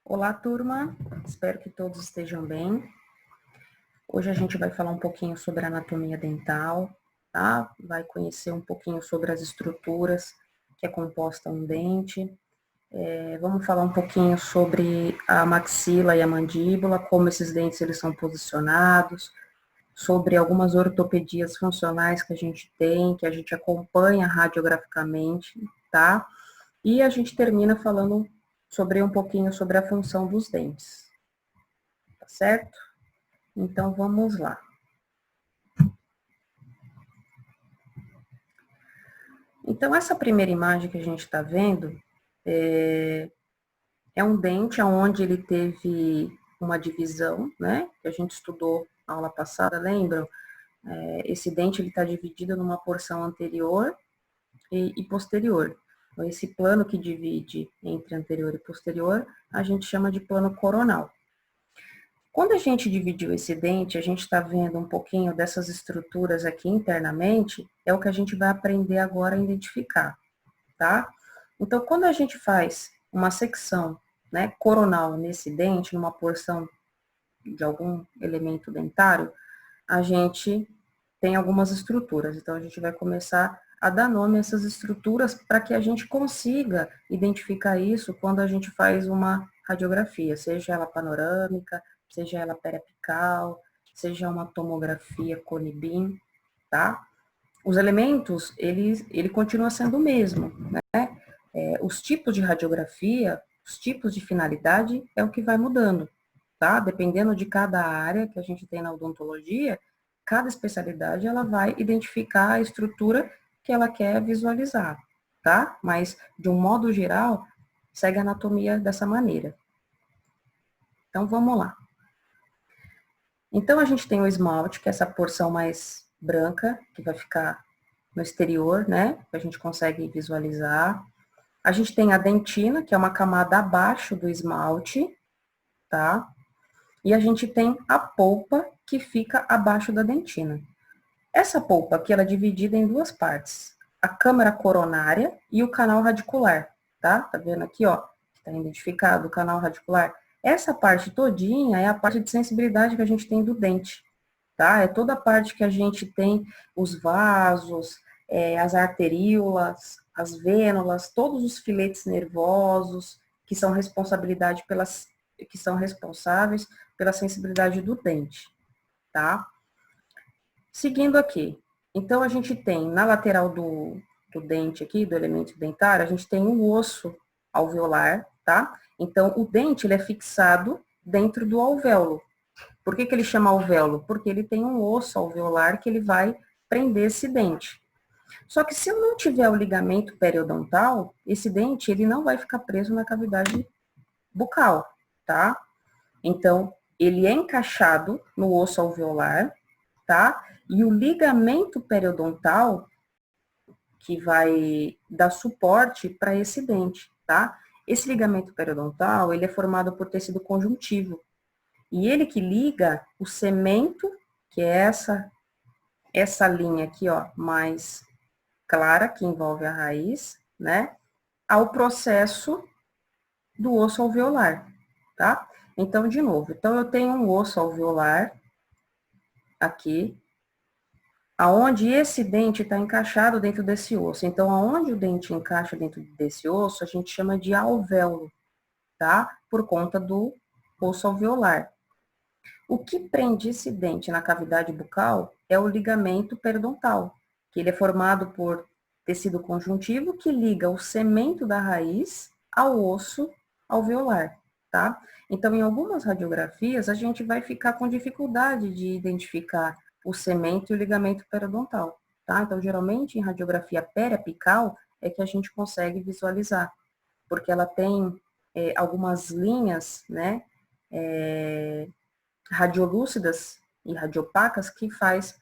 Olá, turma. Espero que todos estejam bem. Hoje a gente vai falar um pouquinho sobre a anatomia dental, tá? Vai conhecer um pouquinho sobre as estruturas que é composta um dente. Vamos falar um pouquinho sobre a maxila e a mandíbula, como esses dentes eles são posicionados, sobre algumas ortopedias funcionais que a gente tem, que a gente acompanha radiograficamente, tá? E a gente termina falando sobre um pouquinho sobre a função dos dentes, tá certo? Então, vamos lá. Então, essa primeira imagem que a gente está vendo é um dente onde ele teve uma divisão, né? Que a gente estudou na aula passada, lembram? Esse dente ele está dividido numa porção anterior e posterior. Então, esse plano que divide entre anterior e posterior, a gente chama de plano coronal. Quando a gente dividiu esse dente, a gente está vendo um pouquinho dessas estruturas aqui internamente, é o que a gente vai aprender agora a identificar, tá? Então, quando a gente faz uma secção, né, coronal nesse dente, numa porção de algum elemento dentário, a gente tem algumas estruturas. Então, a gente vai começar a dar nome a essas estruturas para que a gente consiga identificar isso quando a gente faz uma radiografia, seja ela panorâmica, seja ela periapical, seja uma tomografia cone-beam, tá? Os elementos, ele continua sendo o mesmo, né? Os tipos de radiografia, os tipos de finalidade é o que vai mudando, tá? Dependendo de cada área que a gente tem na odontologia, cada especialidade ela vai identificar a estrutura que ela quer visualizar, tá? Mas, de um modo geral, segue a anatomia dessa maneira. Então, vamos lá. Então, a gente tem o esmalte, que é essa porção mais branca, que vai ficar no exterior, né? Que a gente consegue visualizar. A gente tem a dentina, que é uma camada abaixo do esmalte, tá? E a gente tem a polpa, que fica abaixo da dentina. Essa polpa aqui, ela é dividida em duas partes. A câmara coronária e o canal radicular, tá? Tá vendo aqui, ó? Tá identificado o canal radicular? Essa parte todinha é a parte de sensibilidade que a gente tem do dente, tá? É toda a parte que a gente tem os vasos, as arteríolas, as vênulas, todos os filetes nervosos que são que são responsáveis pela sensibilidade do dente, tá? Seguindo aqui, então a gente tem na lateral do dente aqui, do elemento dentário, a gente tem um osso alveolar, tá? Então o dente ele é fixado dentro do alvéolo. Por que ele chama alvéolo? Porque ele tem um osso alveolar que ele vai prender esse dente. Só que se eu não tiver o ligamento periodontal, esse dente ele não vai ficar preso na cavidade bucal, tá? Então, ele é encaixado no osso alveolar, tá? E o ligamento periodontal que vai dar suporte para esse dente, tá? Esse ligamento periodontal, ele é formado por tecido conjuntivo. E ele que liga o cemento, que é essa linha aqui, ó, mais clara, que envolve a raiz, né? Ao processo do osso alveolar, tá? Então, de novo, então eu tenho um osso alveolar aqui, aonde esse dente está encaixado dentro desse osso. Então, aonde o dente encaixa dentro desse osso, a gente chama de alvéolo, tá? Por conta do osso alveolar. O que prende esse dente na cavidade bucal é o ligamento periodontal, que ele é formado por tecido conjuntivo que liga o cemento da raiz ao osso alveolar, tá? Então, em algumas radiografias, a gente vai ficar com dificuldade de identificar o cemento e o ligamento periodontal, tá? Então, geralmente, em radiografia periapical, é que a gente consegue visualizar, porque ela tem algumas linhas, né, radiolúcidas e radiopacas que faz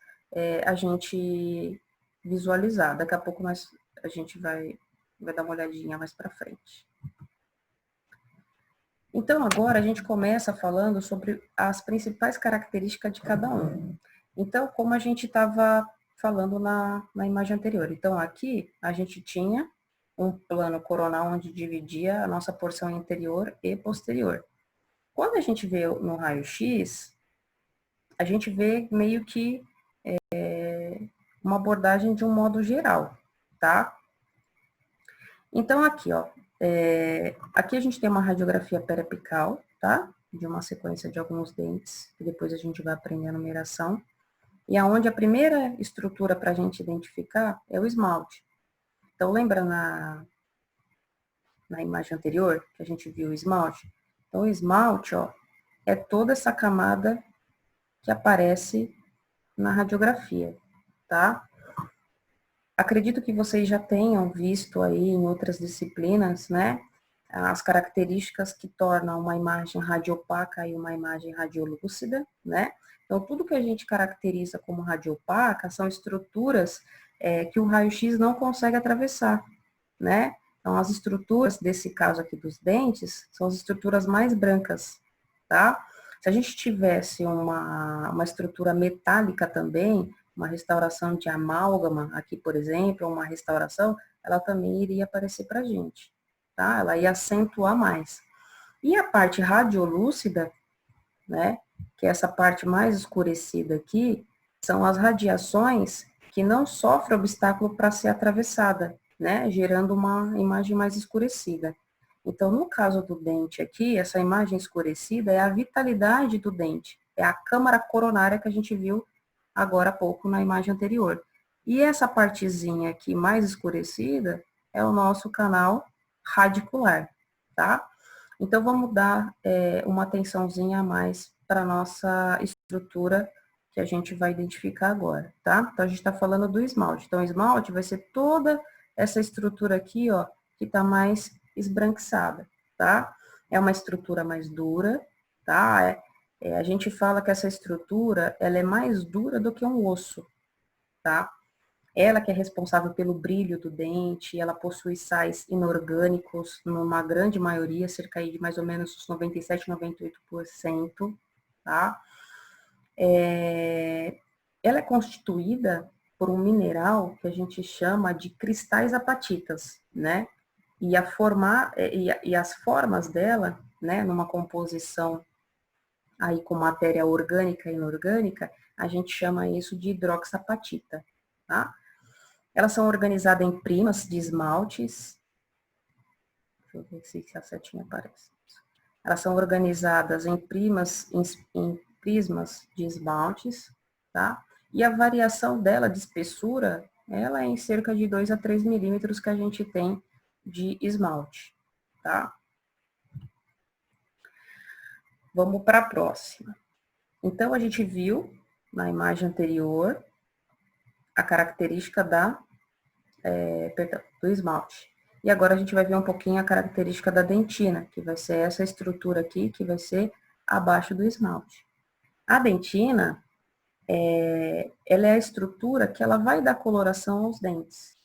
a gente visualizar. Daqui a pouco a gente vai dar uma olhadinha mais para frente. Então, agora a gente começa falando sobre as principais características de cada um. Então, como a gente estava falando na imagem anterior. Então, aqui a gente tinha um plano coronal onde dividia a nossa porção interior e posterior. Quando a gente vê no raio-x, a gente vê meio que uma abordagem de um modo geral, tá? Então, aqui, ó, aqui a gente tem uma radiografia periapical, tá? De uma sequência de alguns dentes, que depois a gente vai aprender a numeração. E aonde a primeira estrutura para a gente identificar é o esmalte. Então, lembra na imagem anterior, que a gente viu o esmalte? Então, o esmalte, ó, é toda essa camada que aparece na radiografia, tá? Acredito que vocês já tenham visto aí em outras disciplinas, né, as características que tornam uma imagem radiopaca e uma imagem radiolúcida, né? Então, tudo que a gente caracteriza como radiopaca são estruturas que o raio-x não consegue atravessar, né? Então, as estruturas, desse caso aqui dos dentes, são as estruturas mais brancas, tá? Se a gente tivesse uma estrutura metálica também, uma restauração de amálgama, aqui, por exemplo, uma restauração, ela também iria aparecer para a gente, tá? Ela ia acentuar mais. E a parte radiolúcida, né, que é essa parte mais escurecida aqui, são as radiações que não sofrem obstáculo para ser atravessada, né, gerando uma imagem mais escurecida. Então, no caso do dente aqui, essa imagem escurecida é a vitalidade do dente, é a câmara coronária que a gente viu agora há pouco na imagem anterior. E essa partezinha aqui mais escurecida é o nosso canal radicular, tá? Então, vamos dar uma atençãozinha a mais para a nossa estrutura que a gente vai identificar agora, tá? Então, a gente está falando do esmalte. Então, o esmalte vai ser toda essa estrutura aqui, ó, que está mais esbranquiçada, tá? É uma estrutura mais dura, tá? A gente fala que essa estrutura, ela é mais dura do que um osso, tá? Ela que é responsável pelo brilho do dente, ela possui sais inorgânicos, numa grande maioria, cerca de mais ou menos 97, 98%, tá? Ela é constituída por um mineral que a gente chama de cristais apatitas, né? E as formas dela, né, numa composição aí com matéria orgânica e inorgânica, a gente chama isso de hidroxapatita, tá? Elas são organizadas em primas de esmaltes. Deixa eu ver se a setinha aparece. Elas são organizadas em em prismas de esmaltes, tá? E a variação dela de espessura, ela é em cerca de 2 a 3 milímetros que a gente tem de esmalte, tá? Vamos para a próxima. Então, a gente viu na imagem anterior a característica do esmalte. E agora a gente vai ver um pouquinho a característica da dentina, que vai ser essa estrutura aqui, que vai ser abaixo do esmalte. A dentina, ela é a estrutura que ela vai dar coloração aos dentes,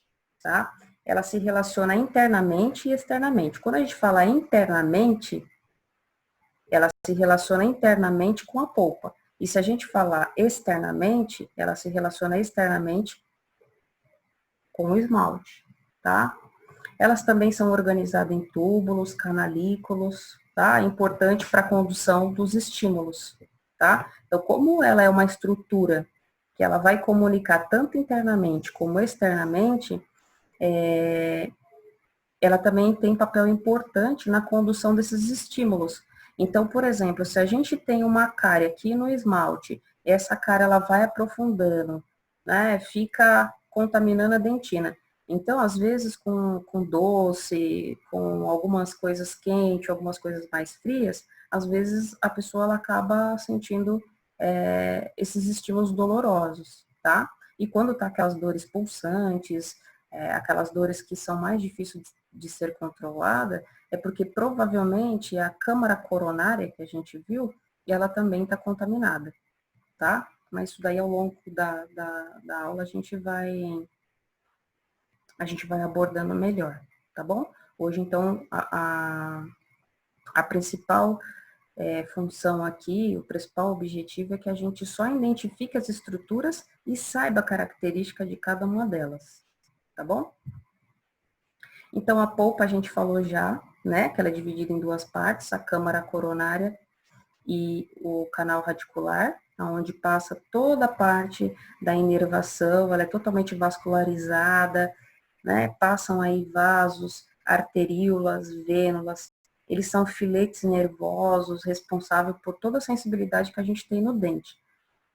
tá? Ela se relaciona internamente e externamente. Quando a gente fala internamente, ela se relaciona internamente com a polpa. E se a gente falar externamente, ela se relaciona externamente com o esmalte, tá? Elas também são organizadas em túbulos, canalículos, tá? Importante para a condução dos estímulos, tá? Então, como ela é uma estrutura que ela vai comunicar tanto internamente como externamente, ela também tem papel importante na condução desses estímulos. Então, por exemplo, se a gente tem uma cárie aqui no esmalte, essa cárie ela vai aprofundando, né? Fica contaminando a dentina. Então, às vezes, com doce, com algumas coisas quentes, algumas coisas mais frias, às vezes a pessoa ela acaba sentindo esses estímulos dolorosos, tá? E quando tá aquelas dores pulsantes, aquelas dores que são mais difíceis de ser controlada, é porque provavelmente a câmara coronária que a gente viu, ela também está contaminada, tá? Mas isso daí ao longo da aula a gente vai abordando melhor, tá bom? Hoje, então, a principal função aqui, o principal objetivo é que a gente só identifique as estruturas e saiba a característica de cada uma delas, tá bom? Então, a polpa a gente falou já, né, que ela é dividida em duas partes, a câmara coronária e o canal radicular, onde passa toda a parte da inervação, ela é totalmente vascularizada, né? Passam aí vasos, arteríolas, vênulas, eles são filetes nervosos responsáveis por toda a sensibilidade que a gente tem no dente.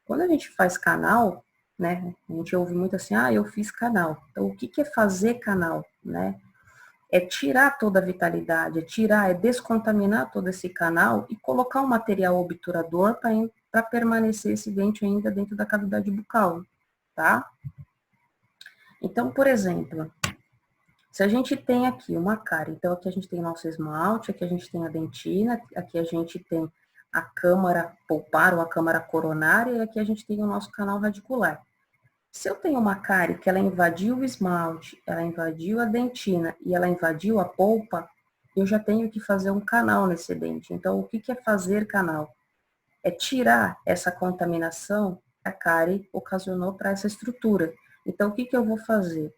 Quando a gente faz canal, né, a gente ouve muito assim, eu fiz canal. Então, o que é fazer canal, né? É tirar toda a vitalidade, é descontaminar todo esse canal e colocar um material obturador para permanecer esse dente ainda dentro da cavidade bucal, tá? Então, por exemplo, se a gente tem aqui uma cárie, então aqui a gente tem o nosso esmalte, aqui a gente tem a dentina, aqui a gente tem a câmara pulpar ou a câmara coronária, e aqui a gente tem o nosso canal radicular. Se eu tenho uma cárie que ela invadiu o esmalte, ela invadiu a dentina e ela invadiu a polpa, eu já tenho que fazer um canal nesse dente. Então, o que é fazer canal? É tirar essa contaminação que a cárie ocasionou para essa estrutura. Então, o que eu vou fazer?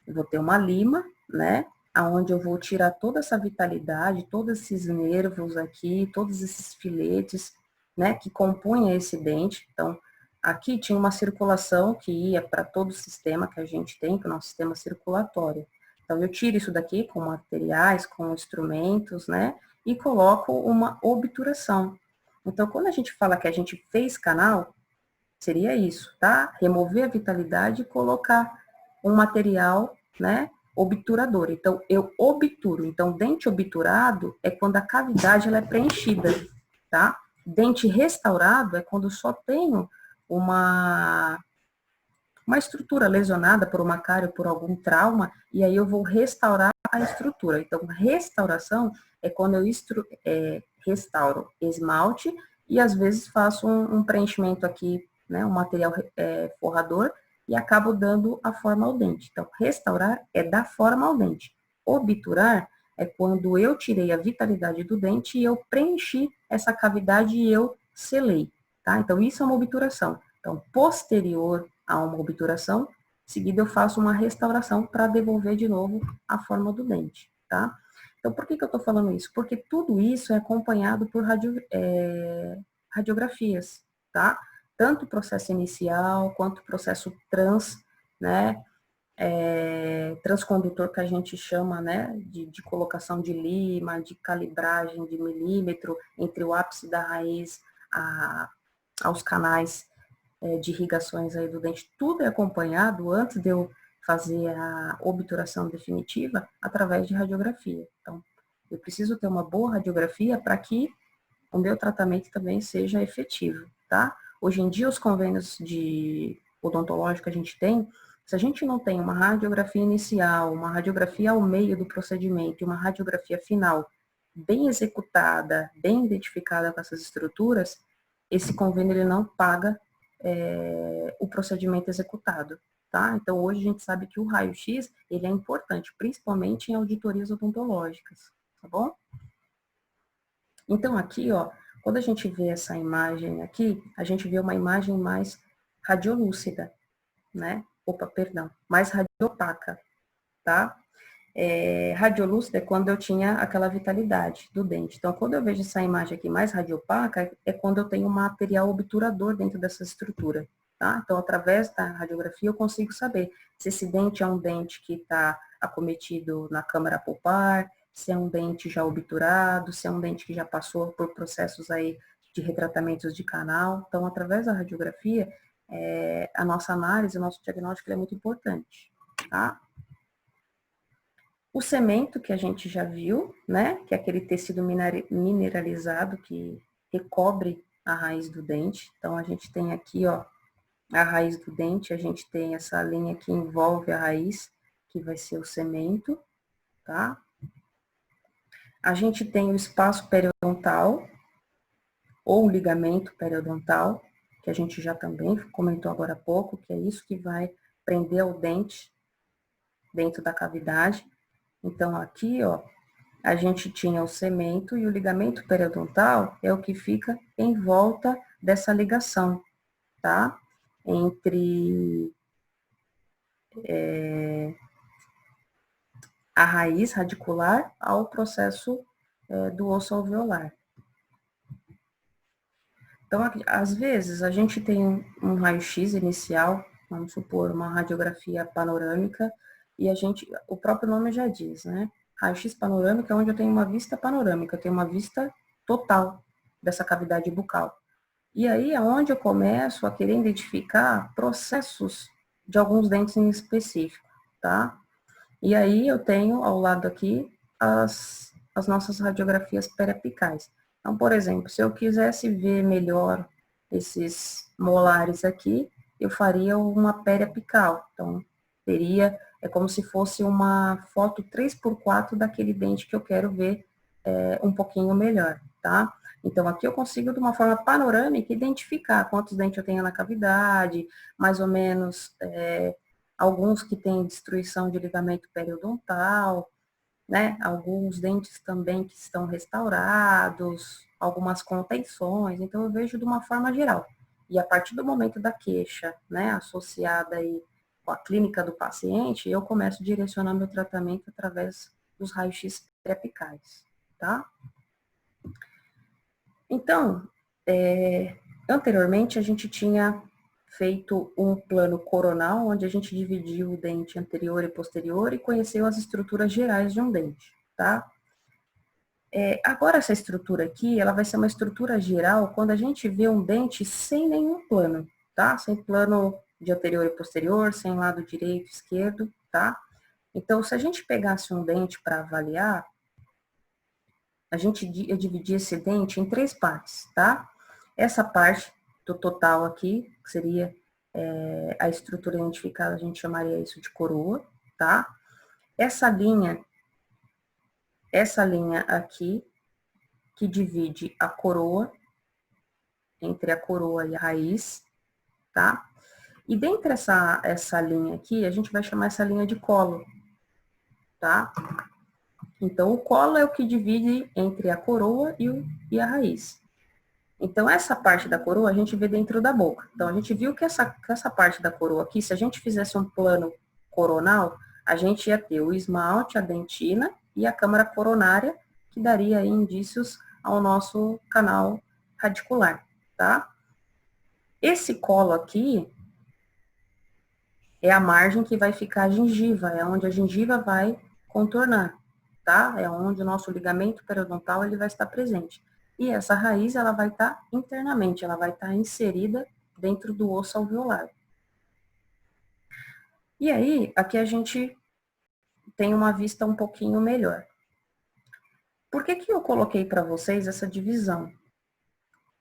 Eu vou ter uma lima, né? Aonde eu vou tirar toda essa vitalidade, todos esses nervos aqui, todos esses filetes, né? Que compunham esse dente. Então, aqui tinha uma circulação que ia para todo o sistema que a gente tem, que é o nosso sistema circulatório. Então, eu tiro isso daqui com materiais, com instrumentos, né? E coloco uma obturação. Então, quando a gente fala que a gente fez canal, seria isso, tá? Remover a vitalidade e colocar um material, né, obturador. Então, eu obturo. Então, dente obturado é quando a cavidade ela é preenchida, tá? Dente restaurado é quando só tenho uma estrutura lesionada por uma cárie ou por algum trauma, e aí eu vou restaurar a estrutura. Então, restauração é quando eu restauro esmalte e às vezes faço um preenchimento aqui, né, um material forrador, e acabo dando a forma ao dente. Então, restaurar é dar forma ao dente. Obturar é quando eu tirei a vitalidade do dente e eu preenchi essa cavidade e eu selei, tá? Então, isso é uma obturação. Então, posterior a uma obturação, em seguida eu faço uma restauração para devolver de novo a forma do dente, tá? Então, por que eu estou falando isso? Porque tudo isso é acompanhado por radiografias, tá? Tanto o processo inicial, quanto o processo né, transcondutor que a gente chama, né, de colocação de lima, de calibragem de milímetro entre o ápice da raiz aos canais de irrigações aí do dente, tudo é acompanhado antes de eu fazer a obturação definitiva através de radiografia. Então, eu preciso ter uma boa radiografia para que o meu tratamento também seja efetivo, tá? Hoje em dia, os convênios de odontológico que a gente tem, se a gente não tem uma radiografia inicial, uma radiografia ao meio do procedimento e uma radiografia final bem executada, bem identificada com essas estruturas, esse convênio ele não paga o procedimento executado, tá? Então, hoje a gente sabe que o raio-x, ele é importante, principalmente em auditorias odontológicas, tá bom? Então, aqui, ó, quando a gente vê essa imagem aqui, a gente vê uma imagem mais radiolúcida, né? Opa, perdão, mais radiopaca, tá? Radiolúcida é quando eu tinha aquela vitalidade do dente. Então, quando eu vejo essa imagem aqui mais radiopaca, é quando eu tenho um material obturador dentro dessa estrutura, tá? Então, através da radiografia, eu consigo saber se esse dente é um dente que está acometido na câmara pulpar, se é um dente já obturado, se é um dente que já passou por processos aí de retratamentos de canal. Então, através da radiografia, a nossa análise, o nosso diagnóstico é muito importante, tá? O cemento, que a gente já viu, né, que é aquele tecido mineralizado que recobre a raiz do dente. Então, a gente tem aqui, ó, a raiz do dente, a gente tem essa linha que envolve a raiz, que vai ser o cemento, tá? A gente tem o espaço periodontal, ou o ligamento periodontal, que a gente já também comentou agora há pouco, que é isso que vai prender o dente dentro da cavidade. Então, aqui, ó, a gente tinha o cemento e o ligamento periodontal é o que fica em volta dessa ligação, tá? Entre a raiz radicular ao processo do osso alveolar. Então, às vezes, a gente tem um raio-x inicial, vamos supor, uma radiografia panorâmica, e o próprio nome já diz, né? Raio-x panorâmica é onde eu tenho uma vista panorâmica, eu tenho uma vista total dessa cavidade bucal. E aí é onde eu começo a querer identificar processos de alguns dentes em específico, tá? E aí eu tenho ao lado aqui as nossas radiografias periapicais. Então, por exemplo, se eu quisesse ver melhor esses molares aqui, eu faria uma periapical. Então, é como se fosse uma foto 3x4 daquele dente que eu quero ver um pouquinho melhor, tá? Então, aqui eu consigo, de uma forma panorâmica, identificar quantos dentes eu tenho na cavidade, mais ou menos alguns que têm destruição de ligamento periodontal, né? Alguns dentes também que estão restaurados, algumas contenções, então eu vejo de uma forma geral. E a partir do momento da queixa, né, associada aí com a clínica do paciente, eu começo a direcionar meu tratamento através dos raios-x periapicais, tá? Então, anteriormente a gente tinha feito um plano coronal, onde a gente dividiu o dente anterior e posterior e conheceu as estruturas gerais de um dente, tá? Agora essa estrutura aqui, ela vai ser uma estrutura geral quando a gente vê um dente sem nenhum plano, tá? Sem plano de anterior e posterior, sem lado direito, esquerdo, tá? Então, se a gente pegasse um dente para avaliar, eu dividi esse dente em 3 partes, tá? Essa parte do total aqui, que seria a estrutura identificada, a gente chamaria isso de coroa, tá? Essa linha aqui, que divide a coroa, entre a coroa e a raiz, tá? E dentro essa linha aqui, a gente vai chamar essa linha de colo, tá? Então, o colo é o que divide entre a coroa e a raiz. Então, essa parte da coroa a gente vê dentro da boca. Então, a gente viu que essa parte da coroa aqui, se a gente fizesse um plano coronal, a gente ia ter o esmalte, a dentina e a câmara coronária, que daria aí indícios ao nosso canal radicular, tá? Esse colo aqui é a margem que vai ficar a gengiva, é onde a gengiva vai contornar, tá? É onde o nosso ligamento periodontal ele vai estar presente. E essa raiz, ela vai estar internamente, ela vai estar inserida dentro do osso alveolar. E aí, aqui a gente tem uma vista um pouquinho melhor. Por que que eu coloquei para vocês essa divisão?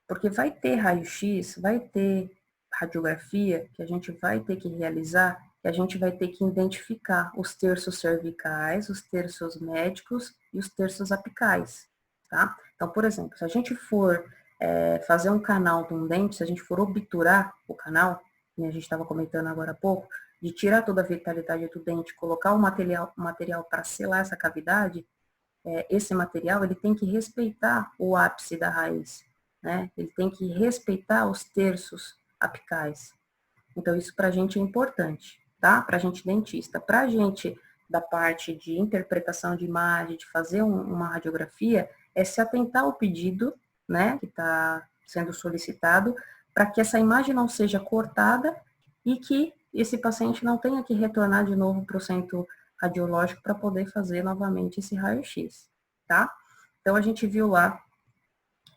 Porque vai ter raio-x, vai ter radiografia que a gente vai ter que realizar, que a gente vai ter que identificar os terços cervicais, os terços médicos e os terços apicais, tá? Então, por exemplo, se a gente for fazer um canal de um dente, se a gente for obturar o canal, que a gente estava comentando agora há pouco, de tirar toda a vitalidade do dente, colocar o material para selar essa cavidade, esse material ele tem que respeitar o ápice da raiz, né? Ele tem que respeitar os terços apicais. Então, isso para a gente é importante, tá? Para a gente dentista. Para a gente da parte de interpretação de imagem, de fazer uma radiografia, é se atentar ao pedido, né, que está sendo solicitado, para que essa imagem não seja cortada e que esse paciente não tenha que retornar de novo para o centro radiológico para poder fazer novamente esse raio-x, tá? Então, a gente viu lá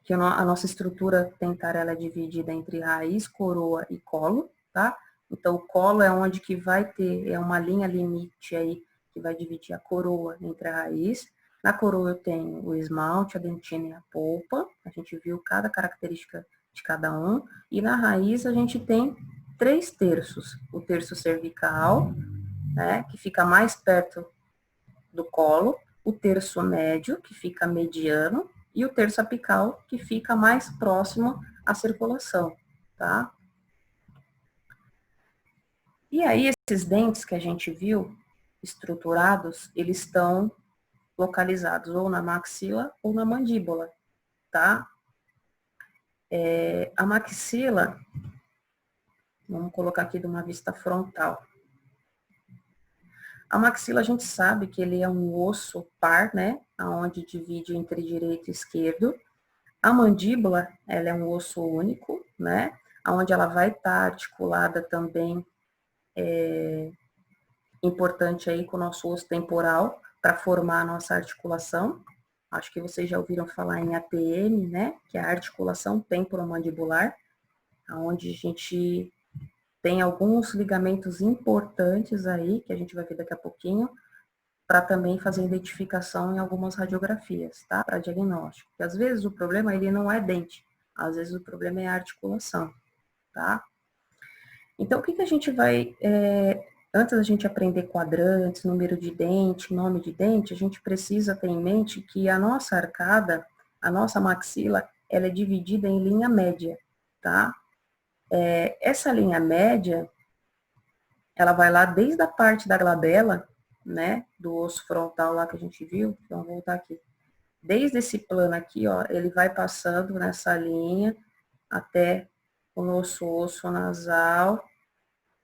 que a nossa estrutura dentária ela é dividida entre raiz, coroa e colo, tá? Então, o colo é onde que vai ter, é uma linha limite aí, que vai dividir a coroa entre a raiz. Na coroa eu tenho o esmalte, a dentina e a polpa, a gente viu cada característica de cada um. E na raiz a gente tem 3 terços, o terço cervical, né, que fica mais perto do colo, o terço médio, que fica mediano, e o terço apical, que fica mais próximo à circulação, tá? E aí, esses dentes que a gente viu, estruturados, eles estão localizados ou na maxila ou na mandíbula, tá? A maxila, vamos colocar aqui de uma vista frontal. A maxila, a gente sabe que ele é um osso par, né? Onde divide entre direito e esquerdo. A mandíbula, ela é um osso único, né? Onde ela vai estar articulada também, importante aí com o nosso osso temporal, para formar a nossa articulação. Acho que vocês já ouviram falar em ATM, né? Que é a articulação temporomandibular, onde a gente tem alguns ligamentos importantes aí, que a gente vai ver daqui a pouquinho, para também fazer identificação em algumas radiografias, tá? Para diagnóstico. Porque às vezes o problema ele não é dente, às vezes o problema é a articulação, tá? Então, o que a gente vai, antes da gente aprender quadrantes, número de dente, nome de dente, a gente precisa ter em mente que a nossa arcada, a nossa maxila, ela é dividida em linha média, tá? Essa linha média, ela vai lá desde a parte da glabela, né, do osso frontal lá que a gente viu, vamos voltar aqui. Desde esse plano aqui, ó, ele vai passando nessa linha até o nosso osso nasal,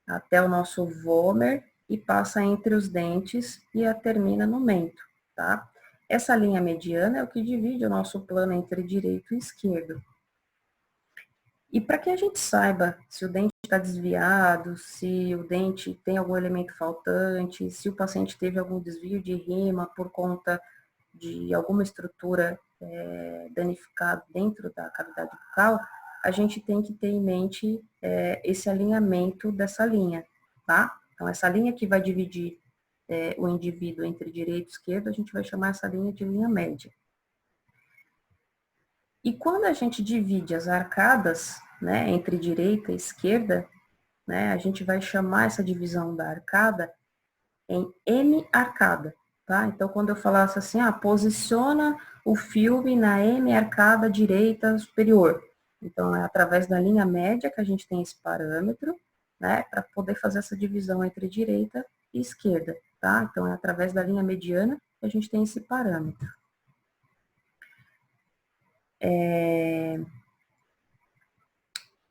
até o nosso vômer e passa entre os dentes e termina no mento, tá? Essa linha mediana é o que divide o nosso plano entre direito e esquerdo. E para que a gente saiba se o dente está desviado, se o dente tem algum elemento faltante, se o paciente teve algum desvio de rima por conta de alguma estrutura danificada dentro da cavidade bucal, a gente tem que ter em mente esse alinhamento dessa linha, tá? Então, essa linha que vai dividir o indivíduo entre direito e esquerdo, a gente vai chamar essa linha de linha média. E quando a gente divide as arcadas, né, entre direita e esquerda, né, a gente vai chamar essa divisão da arcada em M-arcada, tá? Então, quando eu falasse assim, posiciona o filme na M-arcada direita superior. Então, é através da linha média que a gente tem esse parâmetro, né, para poder fazer essa divisão entre direita e esquerda, tá? Então, é através da linha mediana que a gente tem esse parâmetro.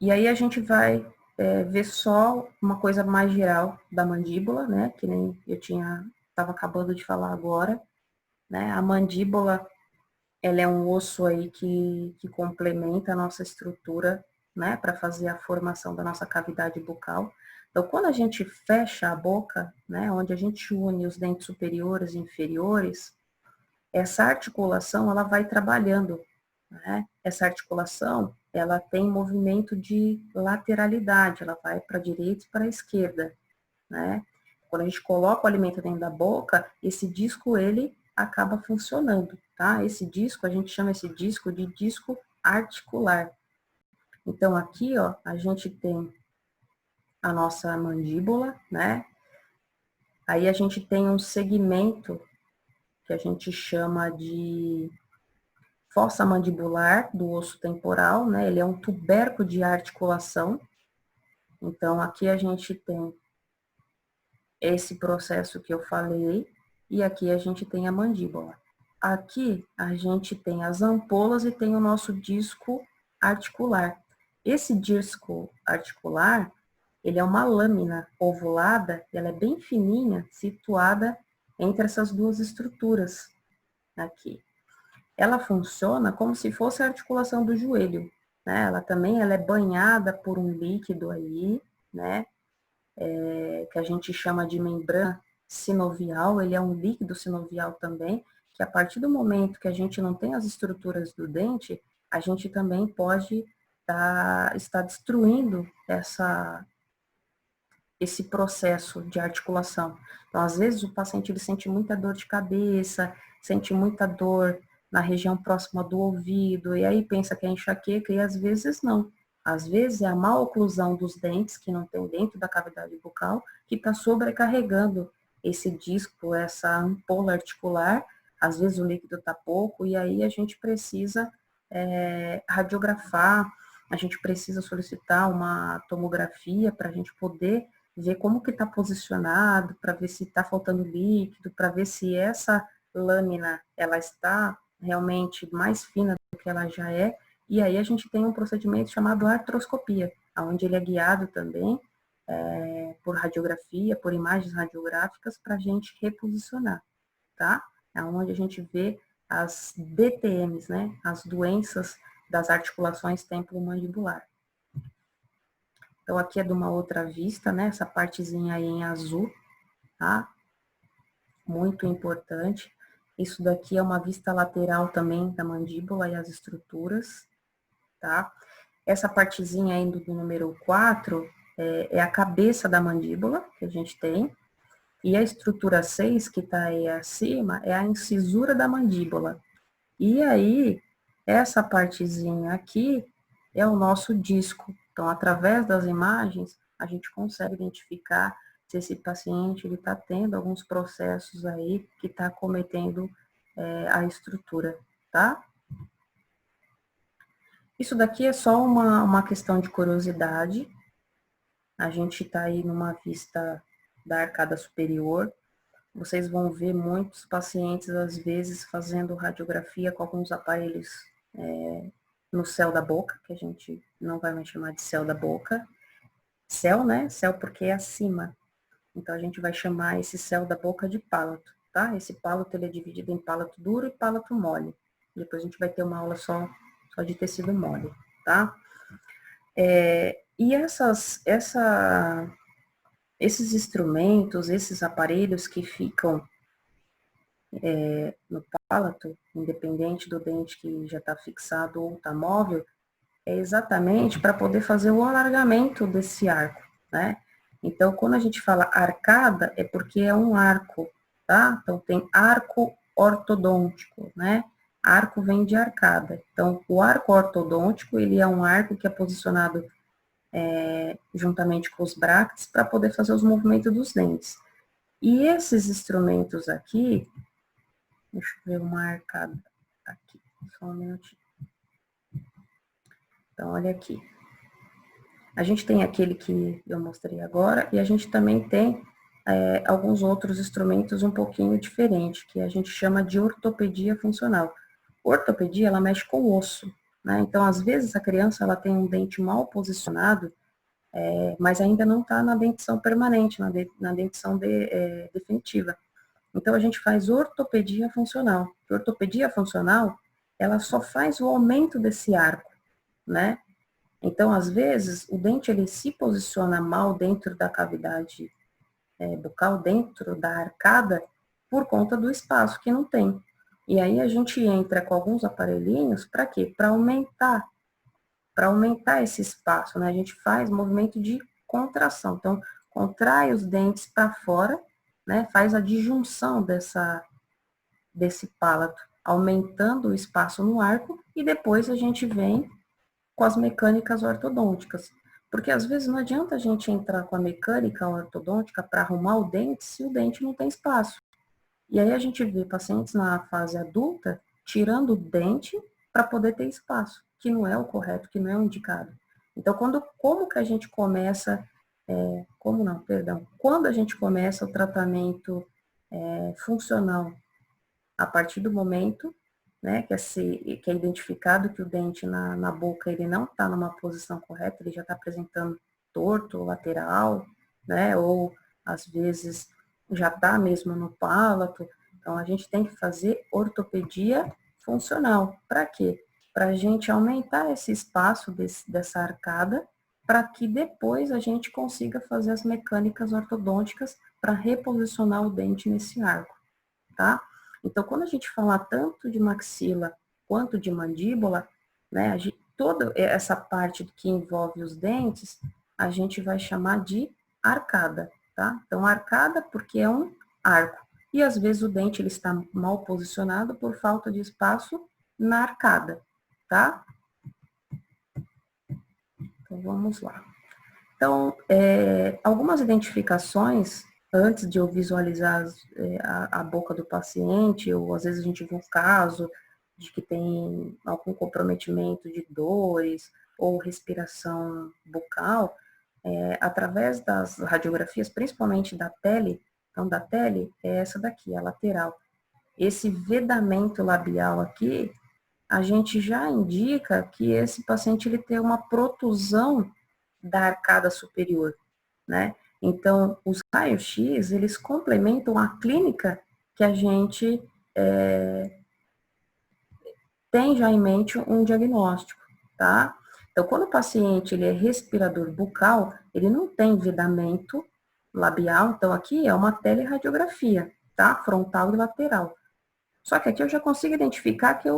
E aí a gente vai ver só uma coisa mais geral da mandíbula, né, que nem eu estava acabando de falar agora, né, a mandíbula, ela é um osso aí que complementa a nossa estrutura, né, para fazer a formação da nossa cavidade bucal. Então, quando a gente fecha a boca, né, onde a gente une os dentes superiores e inferiores, essa articulação, ela vai trabalhando, né? Essa articulação, ela tem movimento de lateralidade, ela vai para a direita e para a esquerda, né? Quando a gente coloca o alimento dentro da boca, esse disco, ele acaba funcionando, tá? Esse disco, a gente chama esse disco de disco articular. Então, aqui, ó, a gente tem a nossa mandíbula, né? Aí a gente tem um segmento que a gente chama de fossa mandibular do osso temporal, né? Ele é um tubérculo de articulação. Então, aqui a gente tem esse processo que eu falei, e aqui a gente tem a mandíbula. Aqui a gente tem as ampolas e tem o nosso disco articular. Esse disco articular, ele é uma lâmina ovulada, ela é bem fininha, situada entre essas duas estruturas aqui. Ela funciona como se fosse a articulação do joelho, né? Ela é banhada por um líquido aí, né? Que a gente chama de membrana sinovial, ele é um líquido sinovial também, que a partir do momento que a gente não tem as estruturas do dente, a gente também pode estar destruindo esse processo de articulação. Então, às vezes, o paciente ele sente muita dor de cabeça, sente muita dor na região próxima do ouvido, e aí pensa que é enxaqueca, e às vezes não. Às vezes é a má oclusão dos dentes, que não tem dentro da cavidade bucal, que está sobrecarregando esse disco, essa ampola articular, às vezes o líquido está pouco, e aí a gente precisa radiografar, a gente precisa solicitar uma tomografia para a gente poder ver como que está posicionado, para ver se está faltando líquido, para ver se essa lâmina ela está realmente mais fina do que ela já é, e aí a gente tem um procedimento chamado artroscopia, onde ele é guiado também por radiografia, por imagens radiográficas, para a gente reposicionar, tá? É onde a gente vê as DTMs, né? As doenças das articulações temporomandibular. Então, aqui é de uma outra vista, né? Essa partezinha aí em azul, tá? Muito importante. Isso daqui é uma vista lateral também da mandíbula e as estruturas, tá? Essa partezinha aí do número 4 é a cabeça da mandíbula que a gente tem. E a estrutura 6, que está aí acima, é a incisura da mandíbula. E aí, essa partezinha aqui é o nosso disco. Então, através das imagens, a gente consegue identificar se esse paciente está tendo alguns processos aí que está cometendo a estrutura, tá? Isso daqui é só uma questão de curiosidade. A gente está aí numa vista da arcada superior. Vocês vão ver muitos pacientes, às vezes, fazendo radiografia com alguns aparelhos no céu da boca, que a gente não vai mais chamar de céu da boca. Céu, né? Céu porque é acima. Então, a gente vai chamar esse céu da boca de palato, tá? Esse palato, ele é dividido em palato duro e palato mole. Depois a gente vai ter uma aula só de tecido mole, tá? E esses instrumentos, esses aparelhos que ficam no palato, independente do dente que já está fixado ou está móvel, é exatamente para poder fazer o alargamento desse arco, né? Então, quando a gente fala arcada, é porque é um arco, tá? Então, tem arco ortodôntico, né? Arco vem de arcada. Então, o arco ortodôntico, ele é um arco que é posicionado juntamente com os bractes para poder fazer os movimentos dos dentes. E esses instrumentos aqui, deixa eu ver uma arcada aqui, só um minutinho. Então, olha aqui. A gente tem aquele que eu mostrei agora e a gente também tem alguns outros instrumentos um pouquinho diferentes, que a gente chama de ortopedia funcional. Ortopedia, ela mexe com o osso, né? Então, às vezes, a criança ela tem um dente mal posicionado, mas ainda não está na dentição permanente, na dentição definitiva. Então, a gente faz ortopedia funcional. A ortopedia funcional, ela só faz o aumento desse arco, né? Então, às vezes, o dente, ele se posiciona mal dentro da cavidade bucal, dentro da arcada, por conta do espaço que não tem. E aí, a gente entra com alguns aparelhinhos, para quê? Para aumentar esse espaço, né? A gente faz movimento de contração. Então, contrai os dentes para fora, né? Faz a disjunção desse palato, aumentando o espaço no arco, e depois a gente vem com as mecânicas ortodônticas. Porque às vezes não adianta a gente entrar com a mecânica ortodôntica para arrumar o dente se o dente não tem espaço. E aí a gente vê pacientes na fase adulta tirando o dente para poder ter espaço, que não é o correto, que não é o indicado. Então, como que a gente começa, quando a gente começa o tratamento funcional? A partir do momento, né, que é identificado que o dente na boca ele não está numa posição correta, ele já está apresentando torto, lateral, né, ou às vezes já está mesmo no palato. Então, a gente tem que fazer ortopedia funcional. Para quê? Para a gente aumentar esse espaço dessa arcada, para que depois a gente consiga fazer as mecânicas ortodônticas para reposicionar o dente nesse arco, tá? Então, quando a gente fala tanto de maxila quanto de mandíbula, né, toda essa parte que envolve os dentes, a gente vai chamar de arcada, tá? Então, arcada porque é um arco. E às vezes o dente ele está mal posicionado por falta de espaço na arcada, tá? Então, vamos lá. Então, algumas identificações, antes de eu visualizar a boca do paciente, ou às vezes a gente vê um caso de que tem algum comprometimento de dores ou respiração bucal, através das radiografias, principalmente da tele, então da tele é essa daqui, a lateral. Esse vedamento labial aqui, a gente já indica que esse paciente ele tem uma protusão da arcada superior, né? Então, os raios-x, eles complementam a clínica que a gente tem já em mente um diagnóstico, tá? Então, quando o paciente ele é respirador bucal, ele não tem vedamento labial, então aqui é uma teleradiografia, tá? Frontal e lateral. Só que aqui eu já consigo identificar que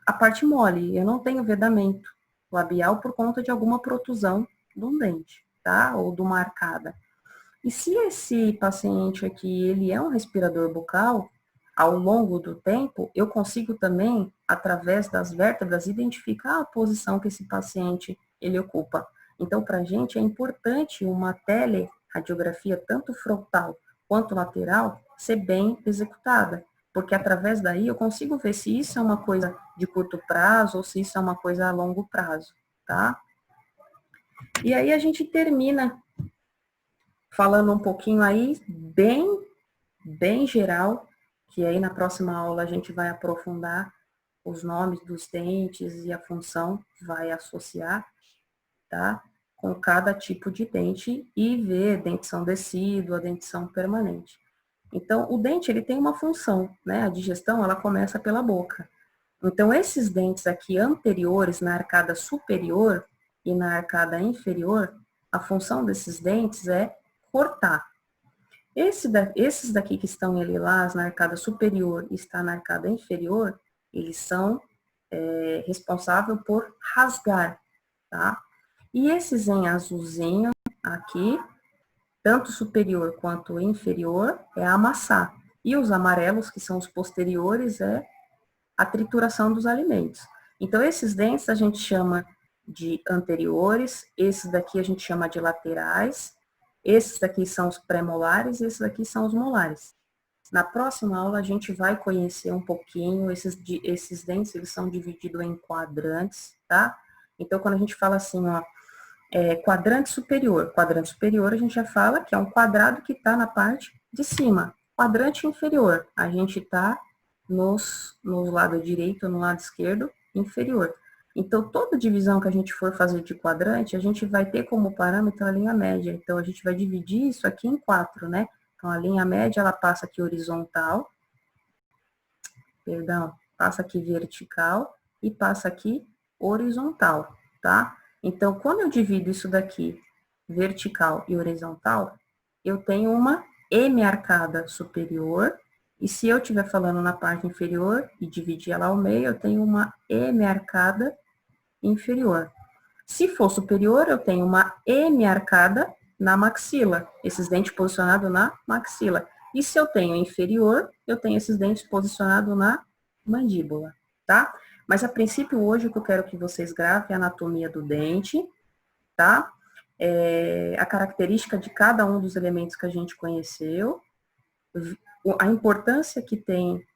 a parte mole, eu não tenho vedamento labial por conta de alguma protusão de um dente, tá? Ou de uma arcada. E se esse paciente aqui, ele é um respirador bucal, ao longo do tempo, eu consigo também, através das vértebras, identificar a posição que esse paciente ele ocupa. Então, para a gente é importante uma teleradiografia, tanto frontal quanto lateral, ser bem executada, porque através daí eu consigo ver se isso é uma coisa de curto prazo ou se isso é uma coisa a longo prazo, tá? E aí a gente termina falando um pouquinho aí, bem geral, que aí na próxima aula a gente vai aprofundar os nomes dos dentes e a função vai associar, tá? Com cada tipo de dente e ver dentição decídua, dentição permanente. Então, o dente, ele tem uma função, né? A digestão, ela começa pela boca. Então, esses dentes aqui anteriores, na arcada superior e na arcada inferior, a função desses dentes é cortar. Esses daqui que estão em lilás na arcada superior e está na arcada inferior, eles são responsáveis por rasgar, tá? E esses em azulzinho aqui, tanto superior quanto inferior, é amassar. E os amarelos, que são os posteriores, é a trituração dos alimentos. Então, esses dentes a gente chama de anteriores, esses daqui a gente chama de laterais, esses daqui são os pré-molares e esses daqui são os molares. Na próxima aula a gente vai conhecer um pouquinho, esses dentes eles são divididos em quadrantes, tá? Então, quando a gente fala assim, ó, quadrante superior a gente já fala que é um quadrado que está na parte de cima. Quadrante inferior, a gente está no lado direito, no lado esquerdo, inferior. Então, toda divisão que a gente for fazer de quadrante, a gente vai ter como parâmetro a linha média. Então, a gente vai dividir isso aqui em 4, né? Então, a linha média, ela passa aqui horizontal, passa aqui vertical e passa aqui horizontal, tá? Então, quando eu divido isso daqui, vertical e horizontal, eu tenho uma hemiarcada superior, e se eu estiver falando na parte inferior e dividir ela ao meio, eu tenho uma hemiarcada inferior. Se for superior, eu tenho uma hemiarcada na maxila, esses dentes posicionados na maxila. E se eu tenho inferior, eu tenho esses dentes posicionados na mandíbula, tá? Mas a princípio, hoje, o que eu quero que vocês gravem é a anatomia do dente, tá? A característica de cada um dos elementos que a gente conheceu, a importância que tem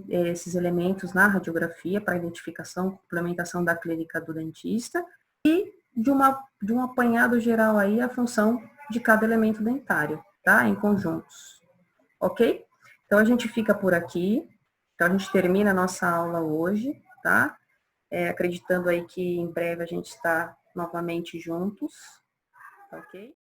esses elementos na radiografia para identificação e complementação da clínica do dentista e de um apanhado geral aí a função de cada elemento dentário, tá? Em conjuntos, ok? Então, a gente fica por aqui. Então, a gente termina a nossa aula hoje, tá? Acreditando aí que em breve a gente está novamente juntos, ok?